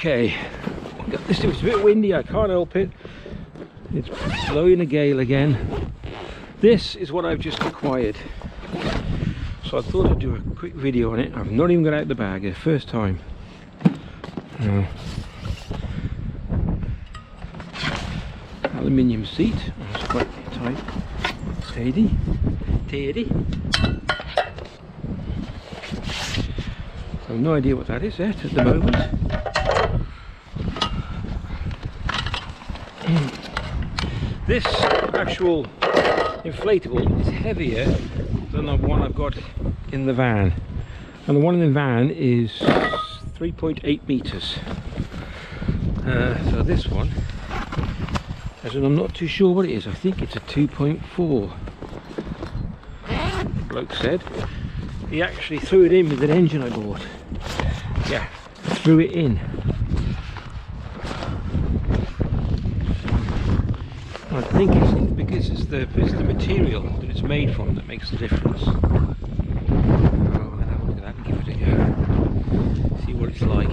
Okay, this is a bit windy, I can't help it. It's blowing a gale again. This is what I've just acquired. So I thought I'd do a quick video on it. I've not even got out the bag, the first time. No. Aluminium seat, that's quite tight. Steady. I have no idea what that is yet at the moment. This actual inflatable is heavier than the one I've got in the van, and the one in the van is 3.8 meters. So this one, as in I'm not too sure what it is. I think it's a 2.4. The bloke said he actually threw it in with an engine I bought. Yeah, threw it in. I think it's because it's the material that it's made from that makes the difference. Oh, I'll have a look at that and give it a go. See what it's like.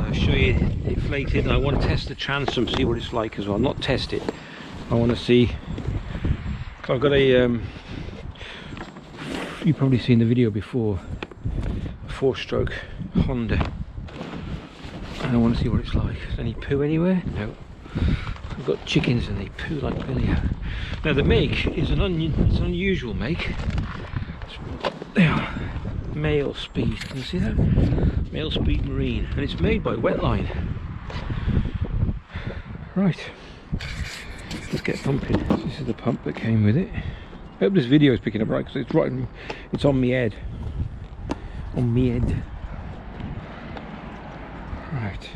I'll show you it inflated, and I want to test the transom, see what it's like as well. Not test it. I want to see. I've got a. You've probably seen the video before. A 4-stroke Honda. And I want to see what it's like. Is there any poo anywhere? No. I've got chickens and they poo like Billy. Now the make is an unusual make. Mailspeed, can you see that? Mailspeed Marine, and it's made by Waveline. Right, let's get pumping. This is the pump that came with it. I hope this video is picking up right, because it's on me head. On me head. Right.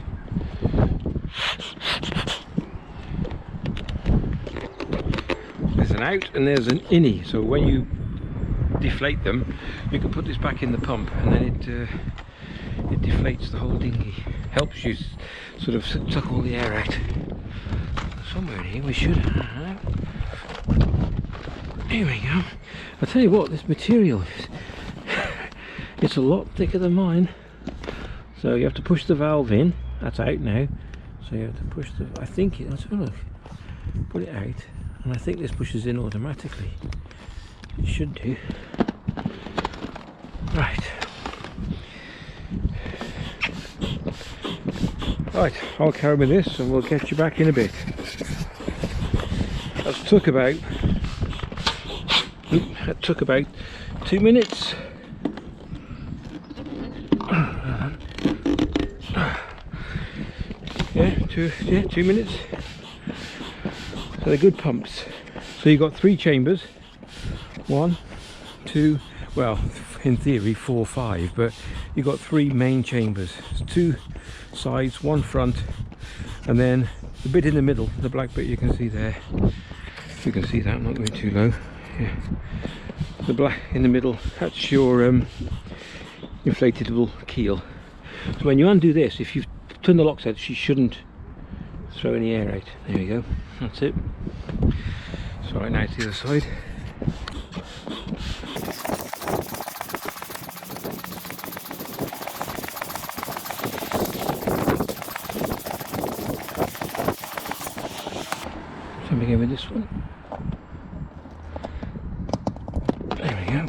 There's an out and there's an innie, so when you deflate them you can put this back in the pump, and then it deflates the whole dinghy. Helps you sort of suck all the air out. Somewhere in here we should. Here we go. I'll tell you what, this material is it's a lot thicker than mine. So you have to push the valve in. That's out now. So you have to push the, I think it, let's have a look. Put it out, and I think this pushes in automatically. It should do. Right. Right, I'll carry with this and we'll get you back in a bit. That took about 2 minutes. Yeah, 2 minutes. So they're good pumps. So you've got 3 chambers. 1, 2, well, in theory 4, 5, but you've got 3 main chambers. 2 sides, 1 front, and then the bit in the middle, the black bit you can see there. If you can see that, I'm not going too low. Yeah. The black in the middle, that's your inflatable keel. So when you undo this, if you turn the locks out, she shouldn't throw any air out. There we go, that's it. So right now to the other side. So begin with this one. There we go.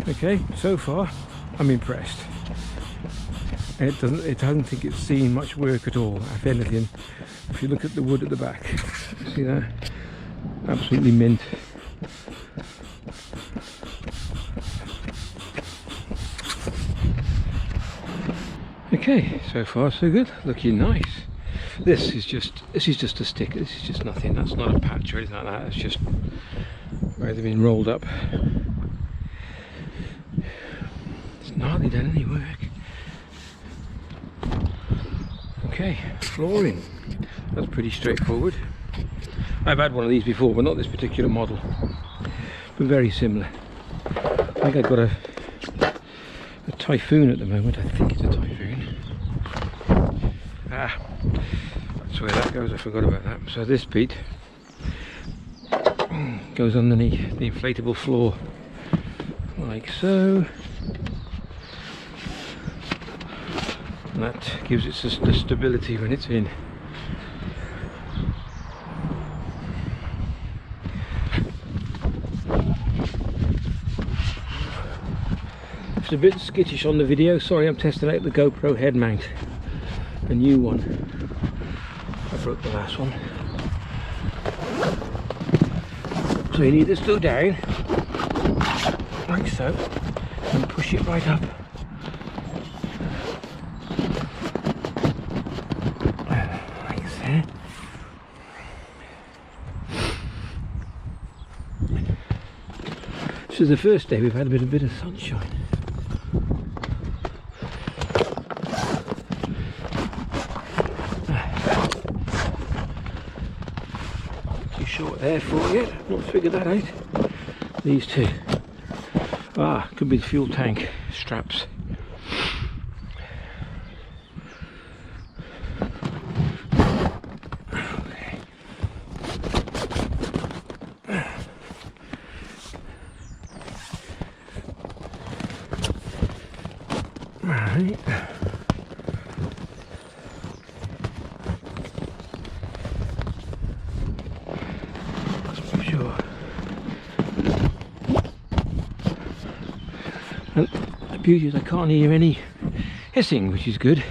Okay, so far I'm impressed. It doesn't think it's seen much work at all. If anything, if you look at the wood at the back, see that? Absolutely mint. Okay, so far so good. Looking nice. This is just a sticker. This is just nothing. That's not a patch or anything like that. It's just where they've been rolled up. It's not hardly done any work. Okay, flooring. That's pretty straightforward. I've had one of these before, but not this particular model. But very similar. I think I've got a Typhoon at the moment. I think it's a Typhoon. that's where that goes. I forgot about that. So this bit goes underneath the inflatable floor, like so. And that gives it the stability when it's in. It's a bit skittish on the video. Sorry, I'm testing out the GoPro head mount, a new one. I broke the last one. So you need this to go down, like so, and push it right up. Like so. This is the first day we've had a bit of sunshine. Short there for yet, not figured that out. These two. Could be the fuel tank straps. Okay. Right. And the beauty is I can't hear any hissing, which is good.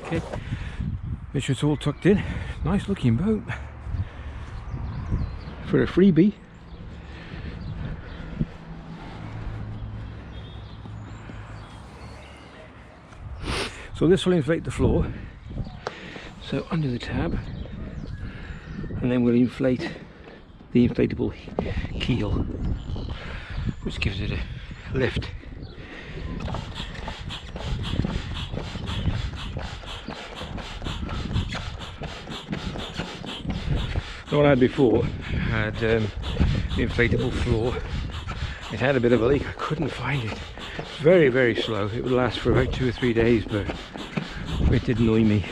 Okay, make sure it's all tucked in. Nice looking boat for a freebie. So this will inflate the floor, so under the tab, and then we'll inflate the inflatable keel, which gives it a lift. The one I had before had the inflatable floor. It had a bit of a leak. I couldn't find it. It's very, very slow. It would last for about 2 or 3 days, but it did annoy me.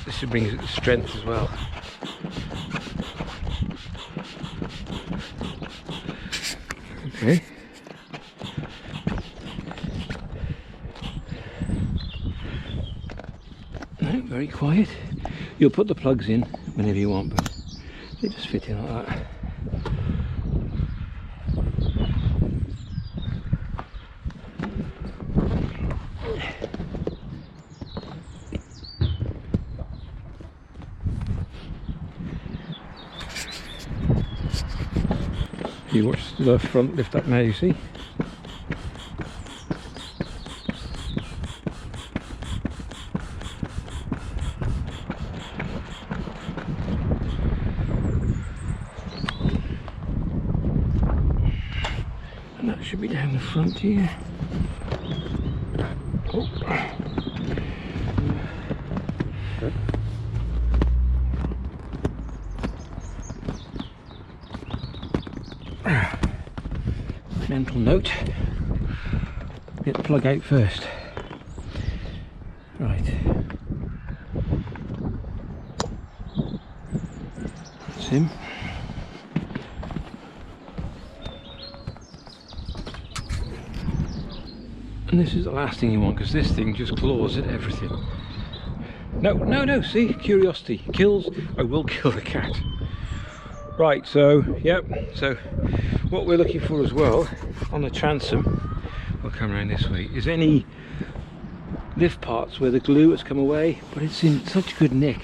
This brings it to strength as well. Okay. No, very quiet. You'll put the plugs in whenever you want, but they just fit in like that. You watch the front lift up now, you see. And that should be down the front here. Oh. Mental note, get the plug out first. Right, that's him. And this is the last thing you want, because this thing just claws at everything. No, see, curiosity kills. I will kill the cat. Right, so yep, so what we're looking for as well on the transom, we'll come around this way, is any lift parts where the glue has come away but it's in such good nick.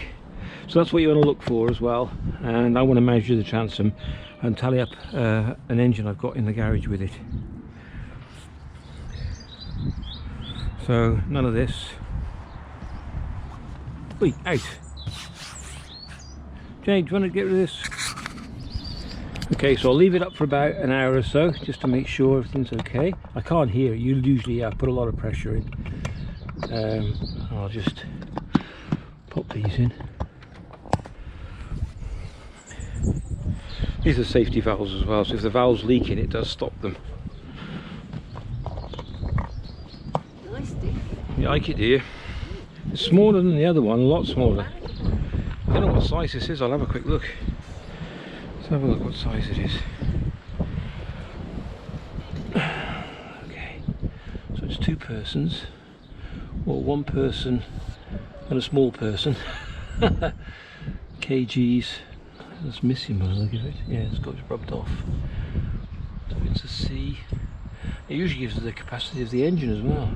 So that's what you want to look for as well. And I want to measure the transom and tally up an engine I've got in the garage with it. So none of this. Wait, out. Jane, do you want to get rid of this? Okay, so I'll leave it up for about an hour or so just to make sure everything's okay. I can't hear it. You usually put a lot of pressure in. I'll just pop these in. These are safety valves as well, so if the valve's leaking it does stop them. Nice thing. You like it, do you? It's smaller than the other one, a lot smaller. I don't know what size this is, I'll have a quick look. Let's have a look what size it is. Okay, so it's 2 persons, or 1 person and a small person. kgs. That's missing by the look of it. Yeah, it's got rubbed off. So it's a C. It usually gives us the capacity of the engine as well.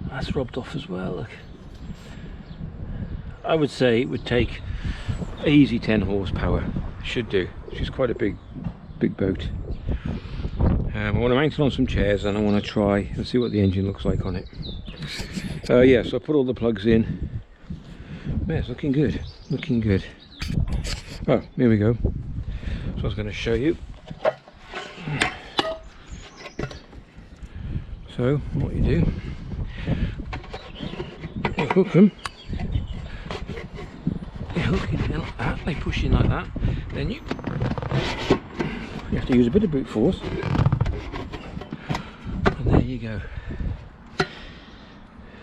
That's rubbed off as well, look. I would say it would take easy 10 horsepower. Should do. She's quite a big boat. I want to mount it on some chairs and I want to try and see what the engine looks like on it. Yeah, so I put all the plugs in. Yeah, it's looking good. Looking good. Oh, here we go. So I was going to show you. So what you do, you hook them. You hook it in like that. They push in like that. Then you have to use a bit of brute force. And there you go.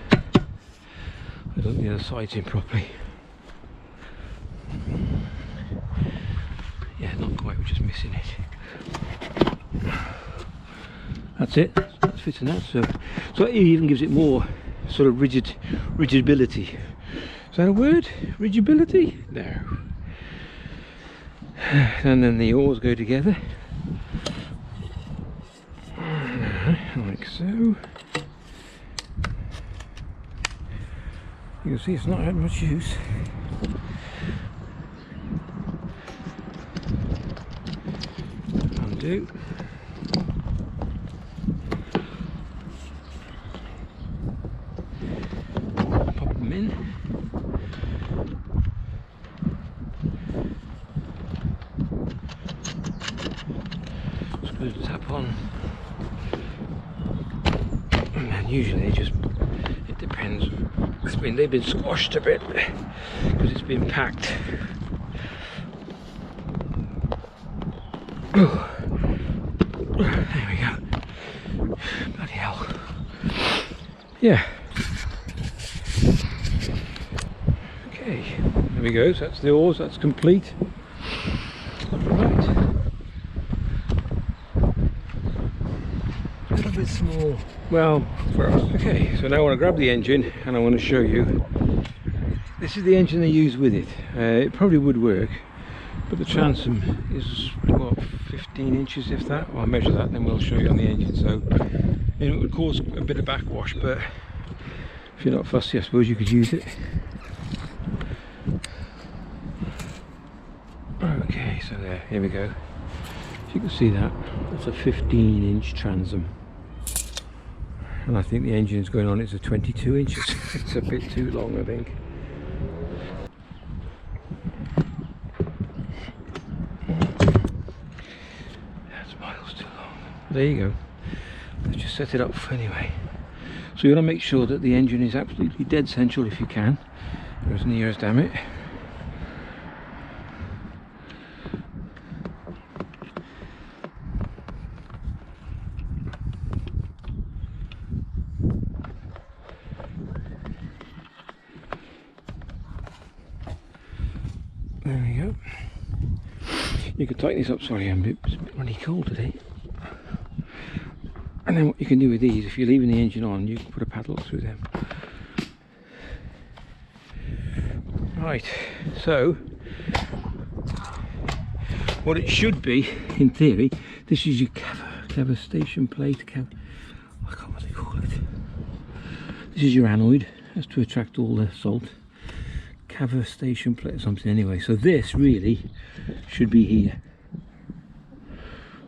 I don't think the other side's in properly. Yeah, not quite, we're just missing it. That's it, that's fitting that. So it even gives it more sort of rigidity. Is that a word? Rigidity? No. And then the oars go together. Like so. You can see it's not had much use. Undo. Pop them in. Screw the tap on. And usually it depends. They've been squashed a bit because it's been packed. Oh. There we go. Bloody hell. Yeah. Okay, there we go. So that's the oars, that's complete. Right. A little bit small. Well, for us. Okay, so now I want to grab the engine and I want to show you. This is the engine they use with it. It probably would work, but the transom is what, 15 inches if that. Well, I'll measure that, then we'll show you on the engine. So it would cause a bit of backwash, but if you're not fussy, I suppose you could use it. Okay, so there, here we go. As you can see that, that's a 15-inch transom. And I think the engine is going on, it's a 22 inches. It's a bit too long, I think. That's miles too long. There you go. Let's just set it up anyway. So you want to make sure that the engine is absolutely dead central if you can, or as near as, damn it. There we go. You can tighten this up, sorry, it's a bit really cold today. And then what you can do with these, if you're leaving the engine on, you can put a padlock through them. Right, so what it should be, in theory, this is your cover station plate. I can't remember what they call it. This is your anoid, that's to attract all the salt. Cover station plate or something anyway. So this really should be here,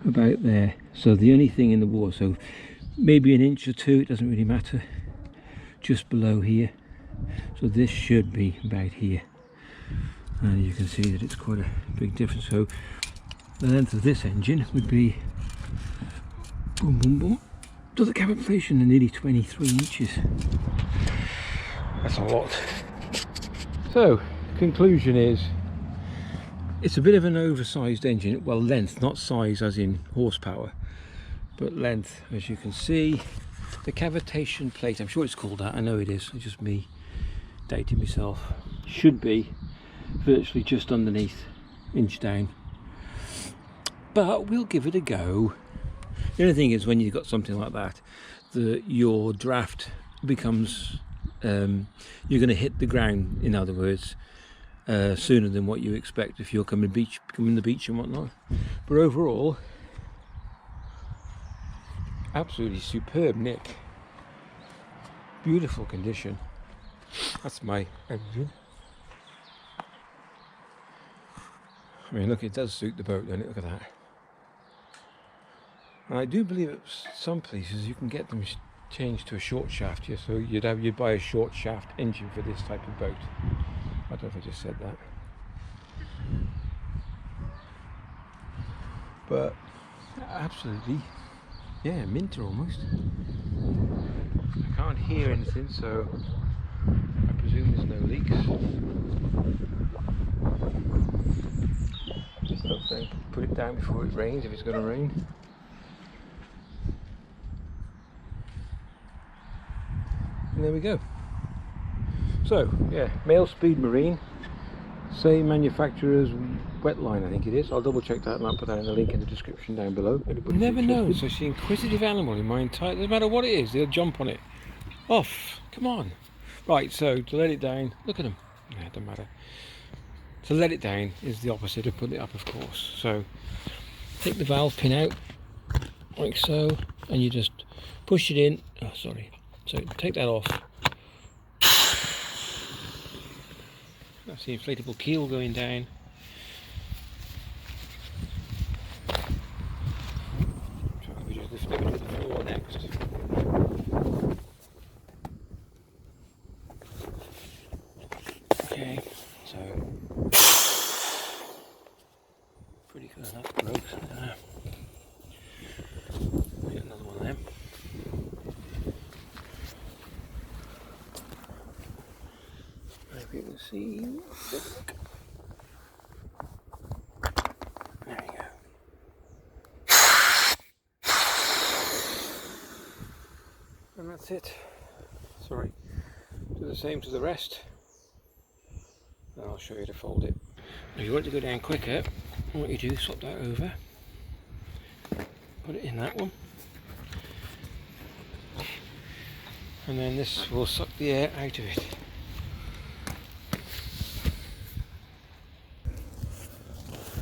about there. So the only thing in the water, so maybe an inch or two, it doesn't really matter, just below here. So this should be about here, and you can see that it's quite a big difference. So the length of this engine would be boom boom boom to the cabin deflation, and nearly 23 inches. That's a lot. So conclusion is, it's a bit of an oversized engine. Well, length, not size as in horsepower, but length. As you can see, the cavitation plate, I'm sure it's called that, I know it is, it's just me dating myself, should be virtually just underneath, inch down, but we'll give it a go. The only thing is, when you've got something like that, your draft becomes, you're going to hit the ground, in other words, sooner than what you expect if you're coming the beach and whatnot. But overall, absolutely superb nick, beautiful condition. That's my engine. I mean, look, it does suit the boat, doesn't it? Look at that. And I do believe at some places you can get them changed to a short shaft. Yeah, so you'd buy a short shaft engine for this type of boat. I don't know if I just said that, but absolutely, yeah, minter almost. I can't hear anything, so I presume there's no leaks. Hopefully put it down before it rains, if it's going to rain. And there we go. So yeah, Mailspeed Marine, same manufacturer's Waveline, I think it is. I'll double check that and I'll put that in the link in the description down below. Never known such an inquisitive animal in my entire, doesn't matter what it is, they'll jump on it. Off, come on. Right, so to let it down, look at them. Yeah, it doesn't matter. To let it down is the opposite of putting it up, of course. So take the valve pin out, like so, and you just push it in. Oh, sorry. So take that off. That's the inflatable keel going down. We just lift it to the floor next. Okay, so pretty good enough, broke. Get another one of them. If you can see, there you go. And that's it. Sorry. Do the same to the rest. And I'll show you to fold it. If you want to go down quicker, what you do, swap that over, put it in that one, and then this will suck the air out of it.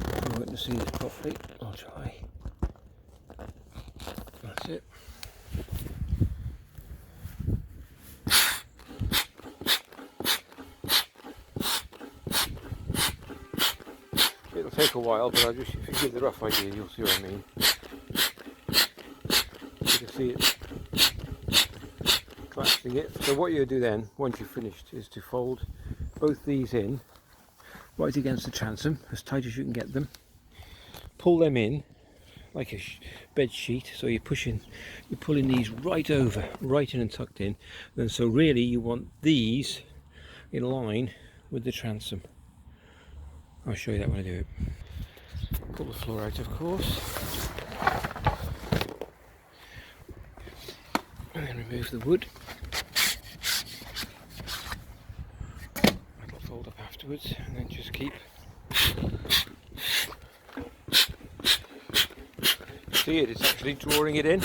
If you want to see this properly, I'll try. That's it. It'll take a while, but if you give the rough idea, you'll see what I mean. You can see it collapsing it. So what you do then, once you've finished, is to fold both these in right against the transom, as tight as you can get them. Pull them in like a bed sheet, so you're pulling these right over, right in and tucked in. And so really you want these in line with the transom. I'll show you that when I do it. Pull the floor out, of course, and then remove the wood. That'll fold up afterwards, and then just keep. See it? It's actually drawing it in.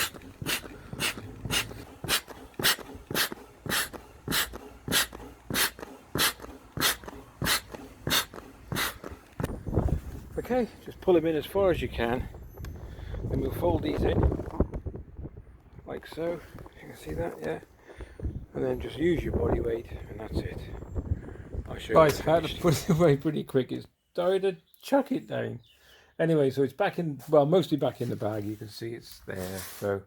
Okay, just pull them in as far as you can, then we'll fold these in like so. You can see that, yeah, and then just use your body weight, and that's it. I'll show you. Right, how to put it away pretty quick is time to chuck it down. Anyway, so it's back in, well, mostly back in the bag. You can see it's there. So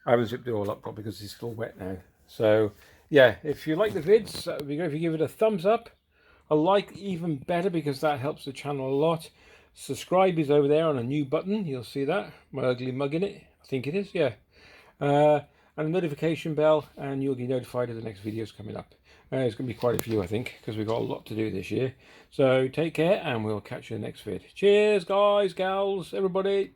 I haven't zipped it all up probably because it's still wet now. So yeah, if you like the vids, that would be great if you give it a thumbs up. A like even better, because that helps the channel a lot. Subscribe is over there on a new button. You'll see that. My ugly mug in it. I think it is, yeah. And a notification bell, and you'll be notified of the next videos coming up. It's going to be quite a few, I think, because we've got a lot to do this year. So take care, and we'll catch you in the next vid. Cheers, guys, gals, everybody.